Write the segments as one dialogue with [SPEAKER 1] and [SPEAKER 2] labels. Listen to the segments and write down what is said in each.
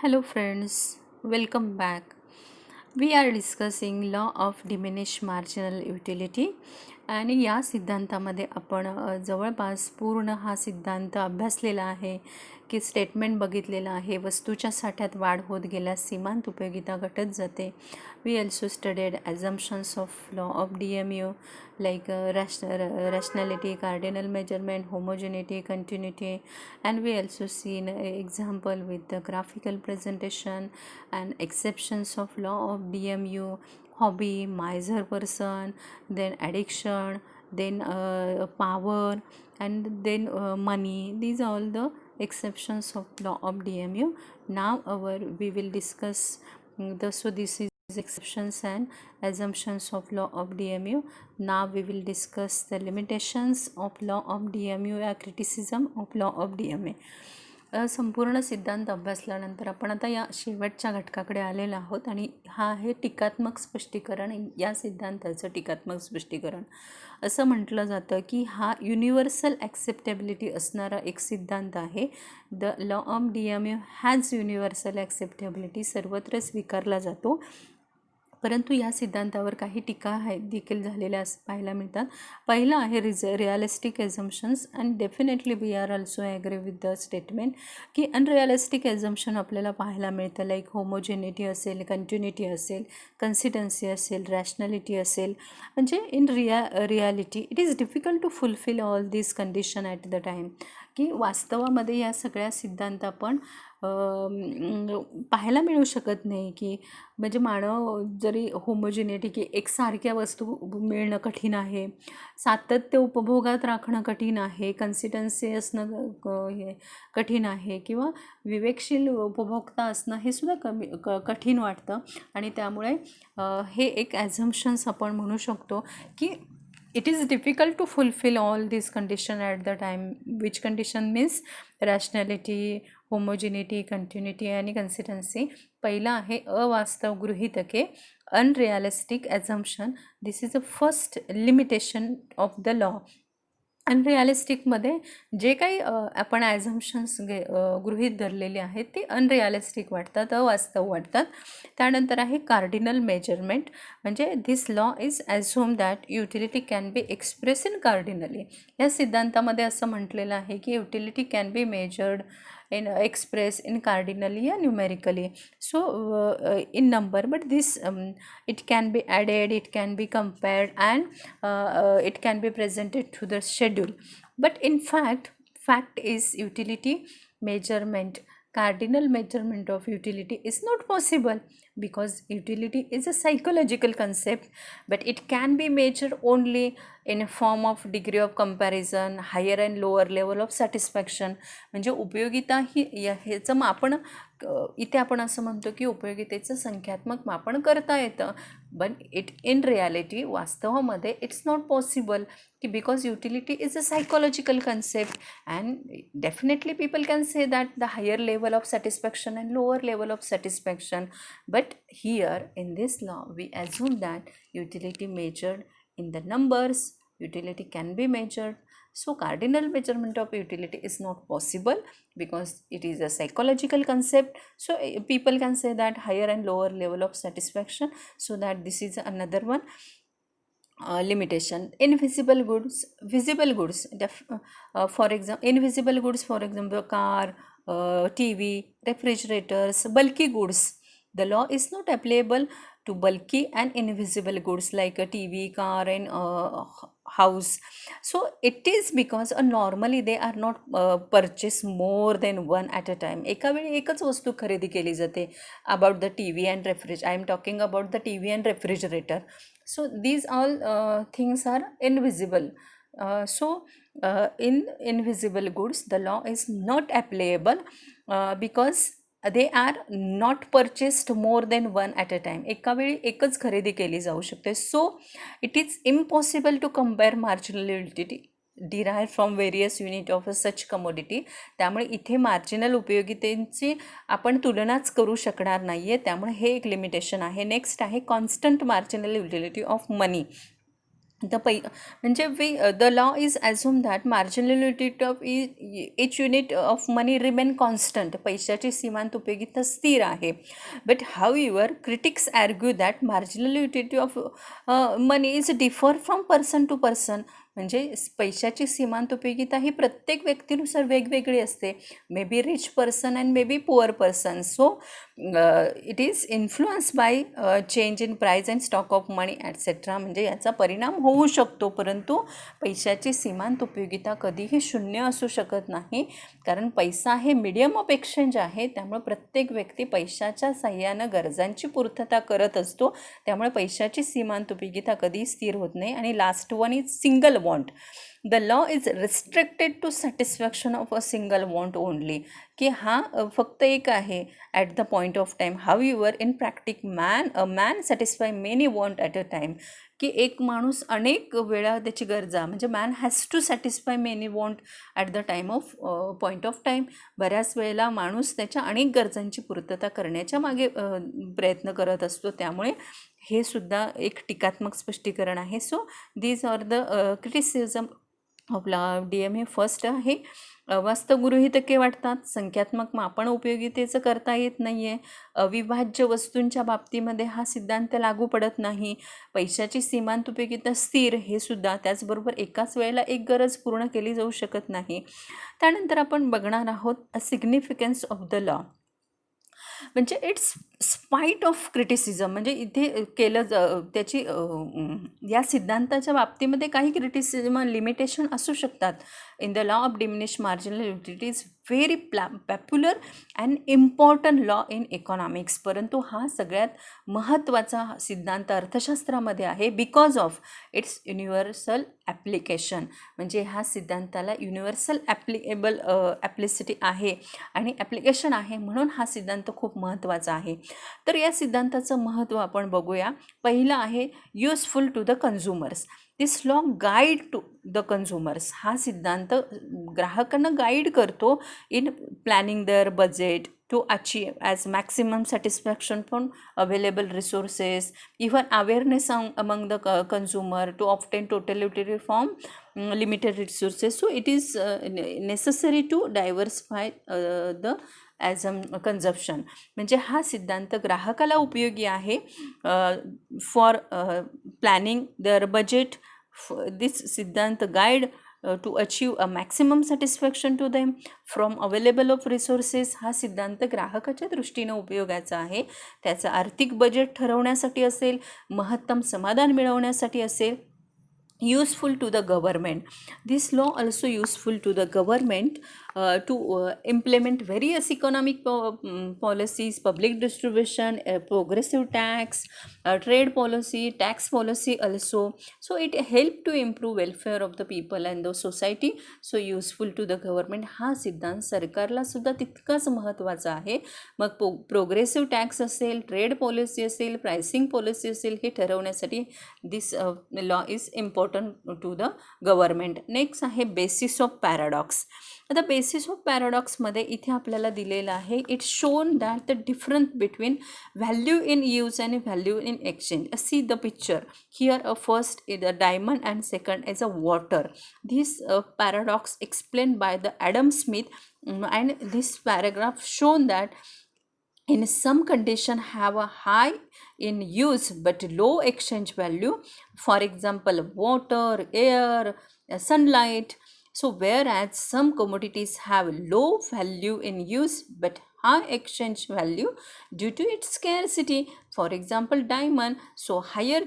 [SPEAKER 1] Hello friends, welcome back. We are discussing law of diminished marginal utility आणि या सिद्धांतामध्ये आपण जवळपास पूर्ण हा सिद्धांत अभ्यासलेला आहे की स्टेटमेंट बघितलेलं आहे. वस्तूच्या साठ्यात वाढ होत गेल्यास सीमांत उपयोगिता घटत जाते. We also studied assumptions of law of DMU like rationality, cardinal measurement, homogeneity, continuity, and we also seen an example with the graphical presentation and exceptions of law of DMU, hobby, miser person, then addiction, then power, and then money. These are all the exceptions of law of DMU. Now we will discuss this is exceptions and assumptions of law of DMU. Now we will discuss the limitations of law of DMU या criticism of law of DMA. संपूर्ण सिद्धांत अभ्यासल्यानंतर आपण आता या शेवटच्या घटकाकडे आलेलो आहोत आणि हा आहे टीकात्मक स्पष्टीकरण. या सिद्धांताचं टीकात्मक स्पष्टीकरण असं म्हटलं जातं की हा युनिव्हर्सल ॲक्सेप्टेबिलिटी असणारा एक सिद्धांत आहे. The law of DMU has universal acceptability, सर्वत्र स्वीकारला जातो. परंतु या सिद्धांतावर काही टीका देखील झालेल्या पाहायला मिळतात. पहिलं आहे realistic assumptions and definitely we are also agree with the statement की अनरिअलिस्टिक ॲझम्पशन आपल्याला पाहायला मिळतं. लाईक होमोजेनिटी असेल, कंटिन्युटी असेल, कन्सिस्टन्सी असेल, रॅशनॅलिटी असेल. म्हणजे in reality it is difficult to fulfil all this condition at the time. की वास्तवामध्ये या सगळ्या सिद्धांत आपण पाहायला मिळू शकत नाही. की म्हणजे मानव जरी होमोजिनिटी की एकसारख्या वस्तू मिळणं कठीण आहे, सातत्य उपभोगात राखणं कठीण आहे, कन्सिस्टन्सी असणं हे कठीण आहे, किंवा विवेकशील उपभोक्ता असणं हे सुद्धा कठीण वाटतं. आणि त्यामुळे हे एक ॲझम्पशन्स आपण म्हणू शकतो की it is difficult to fulfill all these conditions at the time, which condition means rationality, homogeneity, continuity आणि consistency. पहिला आहे अवास्तव गृहीतके, unrealistic assumption. This is the first limitation of the law. अनरिअलिस्टिकमध्ये जे काही आपण ॲझम्पशन्स गृहीत धरलेले आहेत ते अनरिअलिस्टिक वाटतात, अवास्तव वाटतात. त्यानंतर आहे कार्डिनल मेजरमेंट. म्हणजे this law is assume that utility can be express in cardinally. या सिद्धांतामध्ये असं म्हटलेलं आहे की utility can be measured in express in cardinally and numerically, so in number, but this it can be added, it can be compared, and it can be presented to the schedule. But in fact is utility measurement, cardinal measurement of utility is not possible, because utility is a psychological concept, but it can be measured only in a form of degree of comparison, higher and lower level of satisfaction. म्हणजे उपयोगिता ही ह्याचं मापन इथे आपण असं म्हणतो की उपयोगितेचं संख्यात्मक मापन करता येतं. बट इट इन रियालिटी वास्तवामध्ये इट्स नॉट पॉसिबल, की because utility is a psychological concept and definitely people can say that the higher level of satisfaction and lower level of satisfaction. But here in this law we assume that utility measured in the numbers, utility can be measured. So cardinal measurement of utility is not possible because it is a psychological concept. So people can say that higher and lower level of satisfaction, so that this is another one limitation. Invisible goods, visible goods, for example invisible goods, for example car, TV, refrigerators, bulky goods. The law is not applicable to bulky and invisible goods like a TV, car, and house. So it is because normally they are not purchased more than one at a time. एका वेळी एकच वस्तू खरेदी केली जाते. About the TV and refrigerator, I am talking about the TV and refrigerator. So these all things are invisible. In invisible goods the law is not applicable because they are not purchased more than one at a time. एका वेळी एकच खरेदी केली जाऊ शकते. So it is impossible to compare marginal utility derive from various unit of such commodity. त्यामुळे इथे marginal उपयोगितेची आपण तुलनाच करू शकणार नाही आहे. त्यामुळे हे एक लिमिटेशन आहे. नेक्स्ट आहे constant marginal utility of money. म्हणजे the law is assume that marginal utility of each unit of money remain constant. पैशाची सीमांत उपयोगिता स्थिर आहे. But how your critics argue that marginal utility of money is differ from person to person. म्हणजे पैशाची सीमांत उपयोगिता ही प्रत्येक व्यक्तीनुसार वेगवेगळी असते. May be rich person and may be poor person. So it is influence by change in price and stock of money etcetera. म्हणजे याचा परिणाम होऊ शकतो, परंतु पैशाची सीमांत उपयोगिता कधीही शून्य असू शकत नाही. कारण पैसा हे मीडियम ऑफ एक्सचेंज आहे. त्यामुळे प्रत्येक व्यक्ती पैशाच्या साह्यानं गरजांची पूर्तता करत असतो. त्यामुळे पैशाची सीमांत उपयोगिता कधीही स्थिर होत नाही. आणि last one is single want. The law is restricted to satisfaction of a single want only. की हा फक्त एक आहे at the point of time. However in practice man satisfy many want at a time. की एक माणूस अनेक वेळा त्याची गरजा, म्हणजे man has to satisfy many want at the time of point of time. बऱ्याच वेळेला माणूस त्याच्या अनेक गरजांची पूर्तता करण्याच्या मागे प्रयत्न करत असतो. त्यामुळे हे सुद्धा एक टीकात्मक स्पष्टीकरण आहे. So these are the criticism of law of DMA. हे फर्स्ट आहे, वास्तव गृहीतके वाटतात, संख्यात्मक मापन उपयोगितेचं करता येत नाही आहे, अविभाज्य वस्तूंच्या बाबतीमध्ये हा सिद्धांत लागू पडत नाही, पैशाची सीमांत उपयोगिता स्थिर हे सुद्धा, त्याचबरोबर एकाच वेळेला एक गरज पूर्ण केली जाऊ शकत नाही. त्यानंतर आपण बघणार आहोत अ सिग्निफिकन्स ऑफ द लॉ. म्हणजे इट्स स्पाईट ऑफ क्रिटिसिझम. म्हणजे इथे त्याची या सिद्धांताच्या बाबतीमध्ये काही क्रिटिसिझम लिमिटेशन असू शकतात. In the law of diminish marginal utility is very popular and important law in economics. परंतु हा सगळ्यात महत्त्वाचा सिद्धांत अर्थशास्त्रामध्ये आहे because of its universal application. म्हणजे ह्या सिद्धांताला युनिव्हर्सल ॲप्लिसिटी आहे आणि ॲप्लिकेशन आहे, म्हणून हा सिद्धांत खूप महत्त्वाचा आहे. तर या सिद्धांताचं महत्त्व आपण बघूया. पहिलं आहे useful to the consumers. This law guide to the consumers. हा सिद्धांत ग्राहकांना गाईड करतो in planning their budget to achieve as maximum satisfaction from available resources, even awareness among the consumer to obtain total utility from limited resources. So it is necessary to diversify the as a consumption. म्हणजे हा सिद्धांत ग्राहकाला उपयोगी आहे for planning their budget. This सिद्धांत guide to achieve a maximum satisfaction to them from available of resources. हा सिद्धांत ग्राहकाच्या दृष्टीनं उपयोगाचा आहे. त्याचं आर्थिक बजेट ठरवण्यासाठी असेल, महत्तम समाधान मिळवण्यासाठी असेल. useful to the government. This law also useful to the government to implement various economic policies, public distribution, progressive tax, trade policy, tax policy also. So it help to improve welfare of the people and the society. So useful to the government. हा सिद्धांत सरकारला सुद्धा तितकाच महत्त्वाचा आहे. मग progressive tax असेल, trade policy असेल, प्राइसिंग पॉलिसी असेल, हे ठरवण्यासाठी this law is important to the government. Next आहे बेसिस ऑफ पॅराडॉक्स. आता बेसिस ऑफ पॅराडॉक्समध्ये इथे आपल्याला दिलेलं आहे, it's shown that the difference between value in use and value in exchange. See the picture here. First is a diamond and second is a water. This paradox explained by the Adam Smith, and this paragraph shown that in some condition have a high in use but low exchange value. For example, water, air, sunlight. So whereas some commodities have low value in use but high exchange value due to its scarcity. For example, diamond. So higher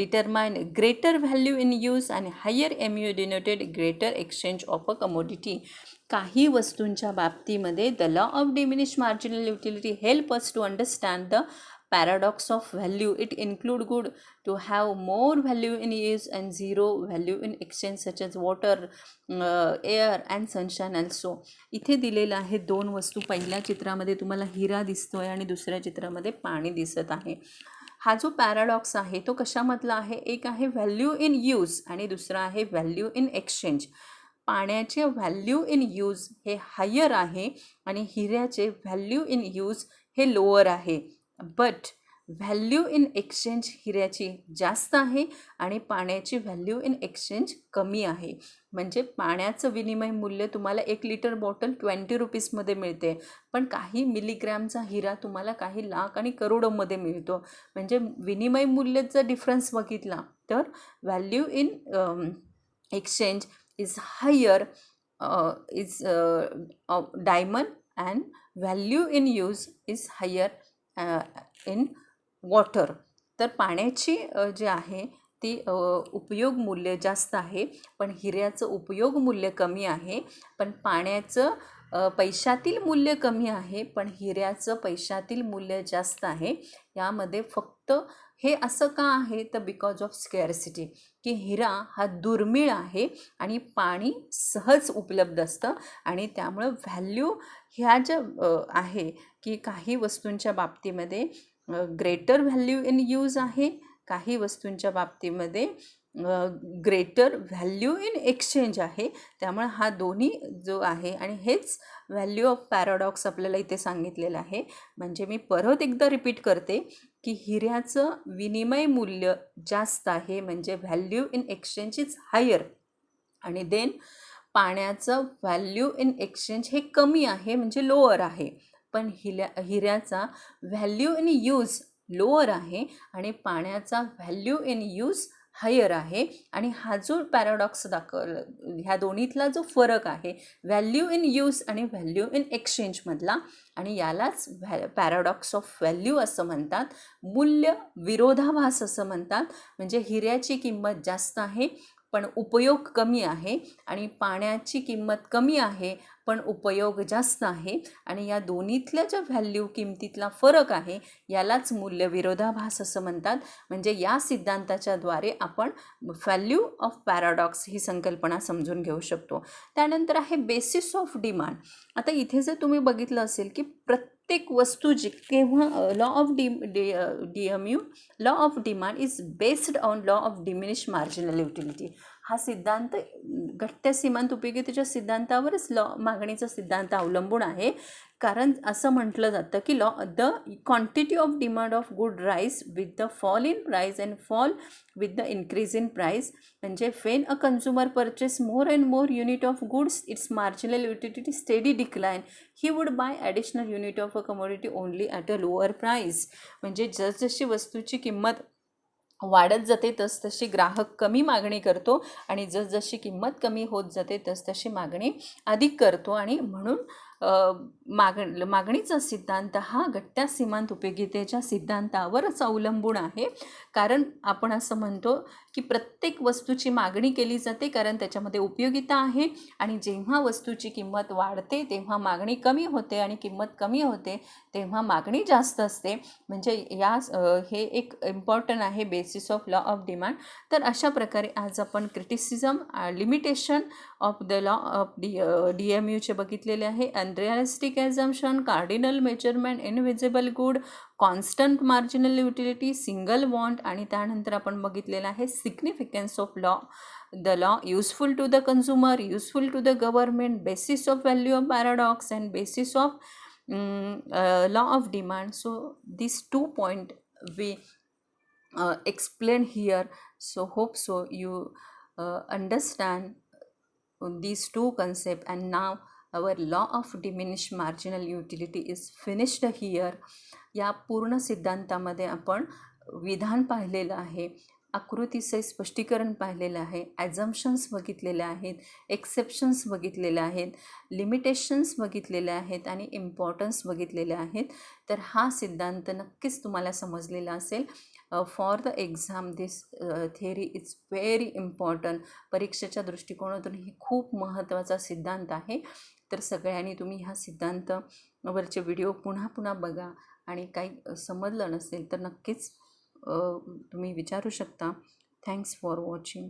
[SPEAKER 1] determine greater value in use and higher MU denoted greater exchange of a commodity. काही वस्तूंच्या बाबतीमध्ये the law of diminish marginal utility help us to understand the paradox of value. It include good to have more value in use and zero value in exchange such as water, air and sunshine also. इथे दिलेलं आहे दोन वस्तू. पहिल्या चित्रामध्ये तुम्हाला हिरा दिसतोय आणि दुसऱ्या चित्रामध्ये पाणी दिसत आहे. हा जो पॅराडॉक्स आहे तो कशामधला आहे? एक आहे व्हॅल्यू इन यूज आणि दुसरा आहे व्हॅल्यू इन एक्सचेंज. पाण्याचे व्हॅल्यू इन यूज हे हायर आहे आणि हिऱ्याचे व्हॅल्यू इन यूज हे लोअर आहे. बट व्हॅल्यू इन एक्सचेंज हिऱ्याची जास्त आहे आणि पाण्याची व्हॅल्यू इन एक्सचेंज कमी आहे. म्हणजे पाण्याचं विनिमय मूल्य तुम्हाला 1 लिटर बॉटल 20 रुपीजमध्ये मिळते, पण काही मिलीग्रॅमचा हिरा तुम्हाला काही लाख आणि करोडोमध्ये मिळतो. म्हणजे विनिमय मूल्याचा डिफरन्स बघितला तर value in exchange is higher is diamond, and value in use is higher in water. तर पाण्याची जे आहे ती उपयोग मूल्य जास्त आहे, पण हिऱ्याचं उपयोग मूल्य कमी आहे. पण पाण्याचं पैशातील मूल्य कमी आहे, पण हिऱ्याचं पैशातील मूल्य जास्त आहे. यामध्ये फक्त हे असं का आहे तर बिकॉज ऑफ स्कॅरसिटी, की हिरा हा दुर्मिळ आहे आणि पाणी सहज उपलब्ध असतं, आणि त्यामुळं व्हॅल्यू ह्या ज्या आहे की काही वस्तूंच्या बाबतीमध्ये ग्रेटर व्हॅल्यू इन यूज आहे, काही वस्तूंच्या बाबतीमध्ये ग्रेटर व्हॅल्यू इन एक्सचेंज आहे. त्यामुळे हा दोन्ही जो आहे, आणि हेच व्हॅल्यू ऑफ पॅराडॉक्स आपल्याला इथे सांगितलेलं आहे. म्हणजे मी परत एकदा रिपीट करते की हिऱ्याचं विनिमय मूल्य जास्त आहे, म्हणजे value in exchange is higher, आणि देन पाण्याचं व्हॅल्यू इन एक्सचेंज हे कमी आहे, म्हणजे लोअर आहे. पण हिऱ्याचा व्हॅल्यू इन यूज लोअर आहे आणि पाण्याचा व्हॅल्यू इन यूज हायर आहे. आणि हा जो पॅराडॉक्स दाखवला, ह्या दोन्हीतला जो फरक आहे व्हॅल्यू इन यूज आणि व्हॅल्यू इन एक्सचेंजमधला, आणि यालाच पॅराडॉक्स ऑफ व्हॅल्यू असं म्हणतात, मूल्य विरोधाभास असं म्हणतात. म्हणजे हिऱ्याची किंमत जास्त आहे पण उपयोग कमी आहे, आणि पाण्याची किंमत कमी आहे पण उपयोग जास्त आहे, आणि या दोन्हीतल्या ज्या व्हॅल्यू किमतीतला फरक आहे यालाच मूल्य विरोधाभास असं म्हणतात. म्हणजे या सिद्धांताच्या द्वारे आपण व्हॅल्यू ऑफ पॅराडॉक्स ही संकल्पना समजून घेऊ शकतो. त्यानंतर आहे बेसिस ऑफ डिमांड. आता इथे जर तुम्ही बघितलं असेल की प्रत्येक वस्तू जी केव्हा law of law of demand is based on law of diminish marginal utility. हा सिद्धांत घटत्या सीमांत उपयोगितेच्या सिद्धांतावरच मागणीचा सिद्धांत अवलंबून आहे. कारण असं म्हटलं जातं की the quantity of demand of good rise with the fall in price and fall with the increase in price. म्हणजे when a consumer purchase more and more unit of goods its marginal utility steady decline, he would buy additional unit of a commodity only at a lower price. म्हणजे जसजशी वस्तूची किंमत वाढत जाते तसतशी ग्राहक कमी मागणी करतो, आणि जसजशी किंमत कमी होत जाते तसतशी मागणी अधिक करतो. आणि म्हणून मागणीचा सिद्धांत हा घटत्या सीमांत उपयोगितेच्या सिद्धांतावरच अवलंबून आहे. कारण आपण असं म्हणतो की प्रत्येक वस्तूची मागणी केली जाते कारण त्याच्यामध्ये उपयोगिता आहे, आणि जेव्हा वस्तूची किंमत वाढते तेव्हा मागणी कमी होते, आणि किंमत कमी होते तेव्हा मागणी जास्त असते. म्हणजे हे एक इम्पॉर्टंट आहे basis of law of demand. तर अशा प्रकारे आज आपण criticism, limitation of the law of DMUचे बघितलेले आहे. Unrealistic assumption, cardinal measurement, invisible good, constant marginal utility, single want, आणि त्यानंतर आपण बघितलेलं आहे significance of the law, useful to the consumer, useful to the government, basis of value of paradox, and basis of law of demand. So these 2 points we explain here. So hope so you understand these 2 concepts, and now our law of diminished marginal utility is finished here. या पूर्ण सिद्धांतामध्ये आपण विधान पाहिलेलं आहे, आकृतीचे स्पष्टीकरण पाहिलेलं आहे, ॲझम्पशन्स बघितलेले आहेत, एक्सेप्शन्स बघितलेले आहेत, लिमिटेशन्स बघितलेले आहेत, आणि इम्पॉर्टन्स बघितलेले आहेत. तर हा सिद्धांत नक्कीच तुम्हाला समजलेला असेल. For the exam this theory is very important. परीक्षेच्या दृष्टिकोनातून ही खूप महत्त्वाचा सिद्धांत आहे. तर सगळ्यांनी तुम्ही ह्या सिद्धांतावरचे व्हिडिओ पुन्हा पुन्हा बघा, आणि काही समजलं नसेल तर नक्कीच तुम्ही विचारू शकता. Thanks for watching.